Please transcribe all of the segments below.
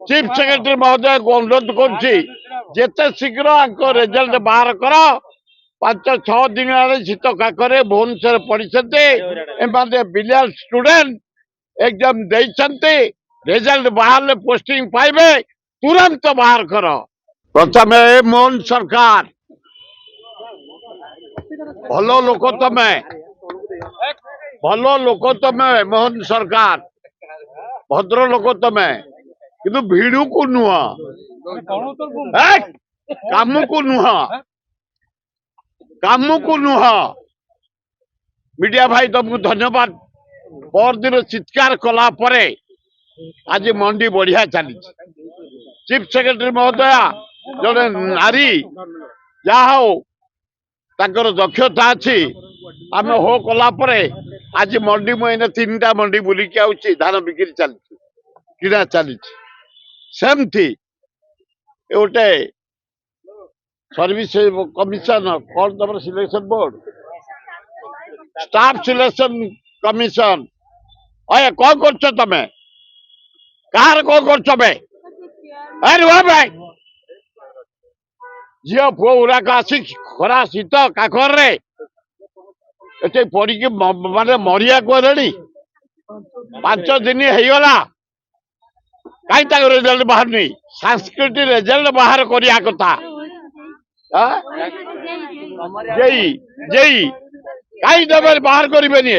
Chief secretary মহোদয়କୁ ଅନୁରୋଧ କରୁଛି ଯେତେ ଶୀଘ୍ର ଆଙ୍କ ରେଜଲ୍ଟ ବାହାର କର। 5-6 ଦିନ ହେଲାଣି ଶୀତ କାକରେ ଭୁବନେଶ୍ୱର ପଢିଛନ୍ତି। ଏମାନେ ବ୍ରିଲିଆଣ୍ଟ ଷ୍ଟୁଡେଣ୍ଟ ଏକ୍ଜାମ ଦେଇଛନ୍ତି। ରେଜଲ୍ଟ ବାହାରିଲେ ପୋଷ୍ଟିଂ ପାଇବେ। ତୁରନ୍ତ ବାହାର କର। ପ୍ରଥମେ ମୋହନ ସରକାର ଭଲ ଲୋକ ତମେ ମୋହନ ସରକାର ଭଦ୍ର ଲୋକ ତମେ କିନ୍ତୁ ଭିଡକୁ ନୁହଁ କାମକୁ ନୁହଁ। ମିଡିଆ ଭାଇ ତମକୁ ଧନ୍ୟବାଦ। ପରଦିନ ଚିତ୍କାର କଲା ପରେ ଆଜି ମଣ୍ଡି ବଢିଆ ଚାଲିଛି। ଚିଫ ସେକ୍ରେଟାରୀ ମହୋଦୟା ଜଣେ ନାରୀ, ଯାହା ହଉ ତାଙ୍କର ଦକ୍ଷତା ଅଛି। ଆମେ ହୋ କଲା ପରେ ଆଜି ମଣ୍ଡି ମୁଁ ଏଇନା 3ଟା ମଣ୍ଡି ବୁଲିକି ଆଉଛି। ଧାନ ବିକ୍ରି ଚାଲିଛି, କିଣା ଚାଲିଛି। ସେମିତି ଗୋଟେ ସର୍ଭିସ କମିଶନ, କଣ ତମର selection board, staff selection commission. କଣ କରୁଛ ତମେ? କାହାର କଣ କରୁଛ ବେ? ରୁହ ଭାଇ। ଝିଅ ପୁଅ ଗୁଡାକ ଆସି ଖରା ଶୀତ କାକରରେ ଏଠି ପଡିକି ମାନେ ମରିବାକୁ ହେଲେଣି। 5 ଦିନ ହେଇଗଲା, କାହିଁ ତାଙ୍କ ରେଜଲ୍ଟ ବାହାରୁନି? ସାଂସ୍କୃତିକ ରେଜଲ୍ଟ ବାହାର କରିବା କଥା। ଯେଇ କାହିଁ ଦେବେ? ବାହାର କରିବେନି?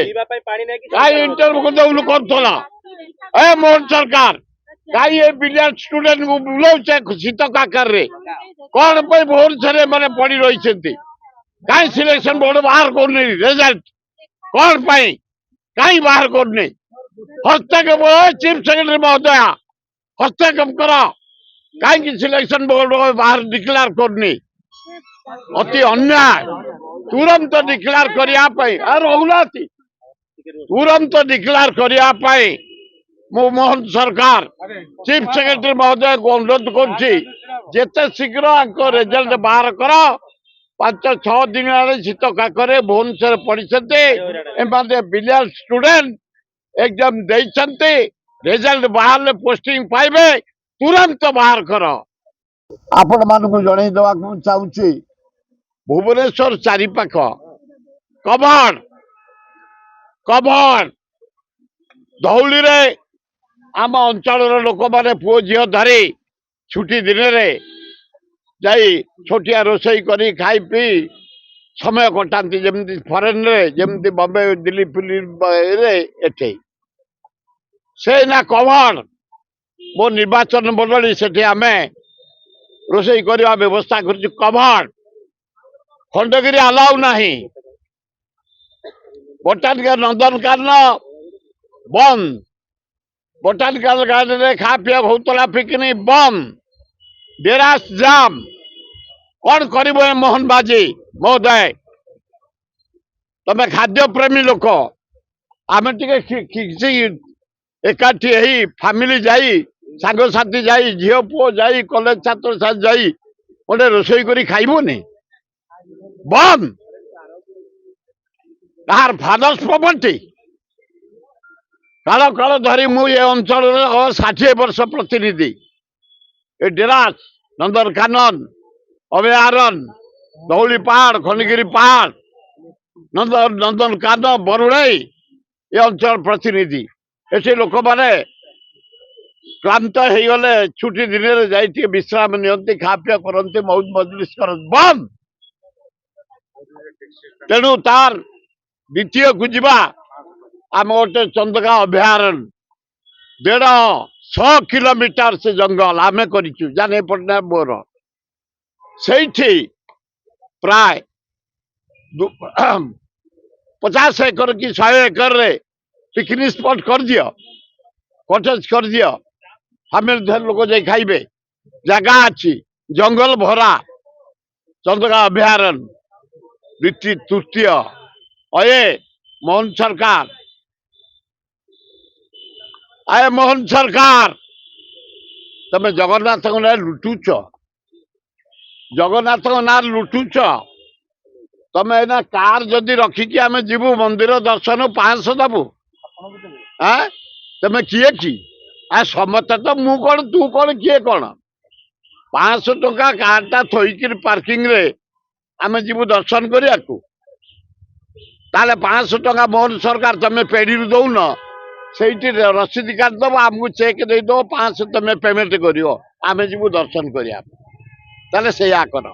କାହିଁ ଇଣ୍ଟରଭ୍ୟୁ ଦଉନୁ କରୁଥିଲ? ମୋହନ ସରକାର କାହିଁ ଏ ବ୍ରିଲିଆଣ୍ଟ ଷ୍ଟୁଡେଣ୍ଟକୁ ବୁଲଉଛେ ଶୀତ କାକରରେ? କଣ ପାଇଁ ଭୁବନେଶ୍ୱରରେ ମାନେ ପଡି ରହିଛନ୍ତି? କାହିଁ ସିଲେକ୍ସନ ବୋର୍ଡ ବାହାର କରୁନି ରେଜଲ୍ଟ? କଣ ପାଇଁ କାହିଁ ବାହାର କରୁନି? ହସ୍ତକ୍ଷେପ ଚିଫ ସେକ୍ରେଟାରୀ ମହୋଦୟା, ହସ୍ତକ୍ଷେପ କର। କାହିଁକି ସିଲେକ୍ସନ ବୋର୍ଡ ବାହାର ଡିକ୍ଲେୟାର କରୁନି? ଅତି ଅନ୍ୟାୟ। ତୁରନ୍ତ ଡିକ୍ଲେୟାର କରିବା ପାଇଁ ରହୁନାହାନ୍ତି। ତୁରନ୍ତ ଡିକ୍ଲେୟାର କରିବା ପାଇଁ ମୁଁ ମୋହନ ସରକାର ଚିଫ ସେକ୍ରେଟାରୀ ମହୋଦୟକୁ ଅନୁରୋଧ କରୁଛି ଯେତେ ଶୀଘ୍ର ଆଙ୍କ ରେଜଲ୍ଟ ବାହାର କର। 5-6 ଦିନ ହେଲାଣି ଶୀତ କାକରେ ଭୁବନେଶ୍ୱର ପଢିଛନ୍ତି। ଏମାନେ ବ୍ରିଲିଆଣ୍ଟ ଷ୍ଟୁଡେଣ୍ଟ ଏକ୍ଜାମ ଦେଇଛନ୍ତି। ରେଜଲ୍ଟ ବାହାରିଲେ ପୋଷ୍ଟିଂ ପାଇବେ। ତୁରନ୍ତ ବାହାର କର। ଆପଣ ମାନଙ୍କୁ ଜଣେଇ ଦେବାକୁ ଚାହୁଁଛି, ଭୁବନେଶ୍ୱର ଚାରିପାଖ କଭର ଧଉଳିରେ ଆମ ଅଞ୍ଚଳର ଲୋକମାନେ ପୁଅ ଝିଅ ଧରି ଛୁଟି ଦିନରେ ଯାଇ ଛୋଟିଆ ରୋଷେଇ କରି ଖାଇ ପିଇ ସମୟ କଟାନ୍ତି। ଯେମିତି ଫରେନରେ, ଯେମିତି ବମ୍ବେ ଦିଲ୍ଲୀ ଫିଲ୍ମରେ ଏଠି ସେ ନା କଭର। ମୋ ନିର୍ବାଚନ ମଣ୍ଡଳୀ ସେଠି ଆମେ ରୋଷେଇ କରିବା ବ୍ୟବସ୍ଥା କରିଛୁ। କଭର ଖଣ୍ଡଗିରି ଆଲାଉ ନାହିଁ। ବୋଟାନିକାଲ ନନ୍ଦନକାନନ ବନ୍ଦ। ବୋଟାନିକାଲ ଗାର୍ଡେନରେ ଖା ପିଆ ହଉଥିଲା ପିକନିକ ବନ୍ଦ। ଡେରାସ ଜାମ୍। କଣ କରିବ ଏ ମୋହନ ବାଜି ମହୋଦୟ? ତମେ ଖାଦ୍ୟ ପ୍ରେମୀ ଲୋକ। ଆମେ ଟିକେ କିଛି ଏକାଠି ହେଇ ଫ୍ୟାମିଲି ଯାଇ, ସାଙ୍ଗସାଥି ଯାଇ, ଝିଅ ପୁଅ ଯାଇ, କଲେଜ ଛାତ୍ରଛାତ୍ରୀ ଯାଇ ଗୋଟେ ରୋଷେଇ କରି ଖାଇବୁନି? ବନ୍ଦ। କାହାର ଫାଦର୍ସ ପ୍ରପର୍ଟି? କାଳ କାଳ ଧରି ମୁଁ ଏ ଅଞ୍ଚଳର 60 ବର୍ଷ ପ୍ରତିନିଧି। ଏ ଡେରାସ, ନନ୍ଦନକାନନ, ଅଭୟାରଣ୍ୟ, ଧଉଳି ପାହାଡ଼, ଖଣ୍ଡଗିରି ପାହାଡ଼, ନନ୍ଦନକାନନ, ବରୁଣେଇ ଏ ଅଞ୍ଚଳ ପ୍ରତିନିଧି। ଏଠି ଲୋକମାନେ କ୍ଳାନ୍ତ ହେଇଗଲେ ଛୁଟି ଦିନରେ ଯାଇ ଟିକେ ବିଶ୍ରାମ ନିଅନ୍ତି, ଖା ପିଆ କରନ୍ତି, ମଉଜ ମଜଲିସ କରନ୍ତି। ବନ୍ଦ। ତେଣୁ ତାର ଦ୍ୱିତୀୟକୁ ଯିବା। ଆମେ ଗୋଟେ ଚନ୍ଦକା ଅଭୟାରଣ୍ୟ 150 କିଲୋମିଟର ସେ ଜଙ୍ଗଲ ଆମେ କରିଛୁ। ଜାନେ ପଟ୍ଟନାୟକ ମୋର ସେଇଠି ପ୍ରାୟ 50 ଏକର କି 100 ଏକରରେ ପିକନିକ ସ୍ପଟ କରିଦିଅ, କଟେଜ କରିଦିଅ। ଫ୍ୟାମିଲି ଧରି ଲୋକ ଯାଇ ଖାଇବେ। ଜାଗା ଅଛି, ଜଙ୍ଗଲ ଭରା। ଚନ୍ଦକା ଅଭୟାରଣ୍ୟ ତୃତୀୟ। ମୋହନ ସରକାର, ମୋହନ ସରକାର ତମେ ଜଗନ୍ନାଥଙ୍କ ନାଁ ଲୁଟୁଛ। ଜଗନ୍ନାଥଙ୍କ ନାଁ ଲୁଟୁଛ। ତମେ ଏଇନା କାର ଯଦି ରଖିକି ଆମେ ଯିବୁ ମନ୍ଦିର ଦର୍ଶନ 500 ଦବୁ। ତମେ କିଏ କି? ସମସ୍ତେ ତ ମୁଁ କଣ ତୁ କଣ କିଏ କଣ 500 ଟଙ୍କା କାରଟା ଥୋଇକିରି ପାର୍କିଂ ରେ ଆମେ ଯିବୁ ଦର୍ଶନ କରିବାକୁ। ତାହେଲେ 500 ଟଙ୍କା ମୋହନ ସରକାର ତମେ ପେଢିରୁ ଦଉନ, ସେଇଠି ରସିଦ କାଟିଦବ, ଆମକୁ ଚେକ୍ ଦେଇଦବ 500 ତମେ ପେମେଣ୍ଟ କରିବ, ଆମେ ଯିବୁ ଦର୍ଶନ କରିବା। ତାହେଲେ ସେଇଆ କର।